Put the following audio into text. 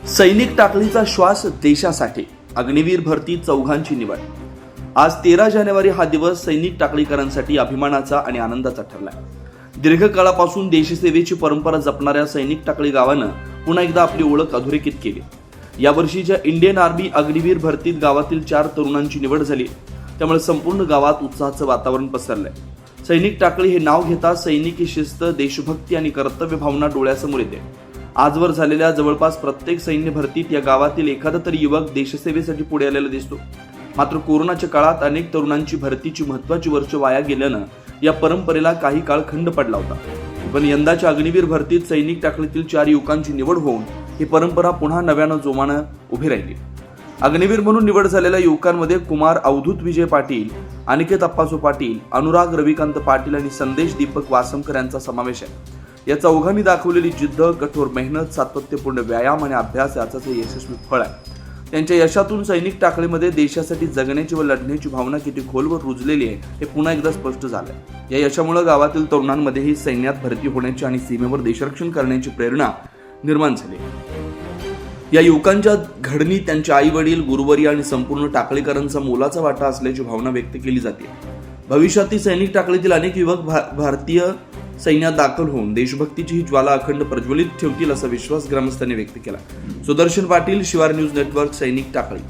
सैनिक टाकळीचा श्वास देशासाठी अग्निवीर भरती चौघांची निवड। आज 13 जानेवारी हा दिवस सैनिक टाकळीकरांसाठी अभिमानाचा आणि आनंदाचा ठरलाय। दीर्घकाळापासून देशसेवेची परंपरा जपणाऱ्या सैनिक टाकळी गावानं पुन्हा एकदा आपली ओळख अधोरेखित केली। यावर्षीच्या इंडियन आर्मी अग्निवीर भरतीत गावातील 4 तरुणांची निवड झाली, त्यामुळे संपूर्ण गावात उत्साहाचं वातावरण पसरलंय। सैनिक टाकळी हे नाव घेता सैनिकी शिस्त, देशभक्ती आणि कर्तव्य भावना डोळ्यासमोर येते। आजवर झालेल्या जवळपास प्रत्येक सैन्य भरतीत या गावातील एखादा तरी युवक देशसेवेसाठी पुढे आलेला दिसतो। मात्र कोरोनाच्या काळात अनेक तरुणांची भरतीची महत्त्वाची वर्ष वाया गेल्यानं या परंपरेला काही काळ खंड पडला होता। पण यंदाच्या अग्निवीर भरतीत सैनिक टाकळीतील 4 युवकांची निवड होऊन ही परंपरा पुन्हा नव्यानं जोमानं उभी राहिली। अग्निवीर म्हणून निवड झालेल्या युवकांमध्ये कुमार अवधूत विजय पाटील, अनिकेत अप्पासो पाटील, अनुराग रविकांत पाटील आणि संदेश दीपक वासमकर यांचा समावेश आहे। या चौघांनी दाखवलेली जिद्द, कठोर मेहनत, सातत्यपूर्ण व्यायाम आणि अभ्यास याचाच हे यशस्वी फळ आहे। त्यांच्या यशातून सैनिक टाकळीमध्ये देशासाठी जगण्याची व लढण्याची भावना किती खोलवर रुजलेली आहे हे पुन्हा एकदा स्पष्ट झालंय। या यशामुळे गावातील तरुणांमध्येही सैन्यात भरती होण्याची आणि सीमेवर देशरक्षण करण्याची प्रेरणा निर्माण झाली। या युवकांच्या घडणी त्यांचे आई वडील, गुरुवर्य आणि संपूर्ण टाकळीकरांचा मोलाचा वाटा असल्याची भावना व्यक्त केली जाते। भविष्यातील सैनिक टाकळीतील अनेक युवक भारतीय सैन्यात दाखल होऊन देशभक्तीची ही ज्वाला अखंड प्रज्वलित ठेवतील असा विश्वास ग्रामस्थांनी व्यक्त केला। सुदर्शन पाटील, शिवार न्यूज नेटवर्क, सैनिक टाकळी।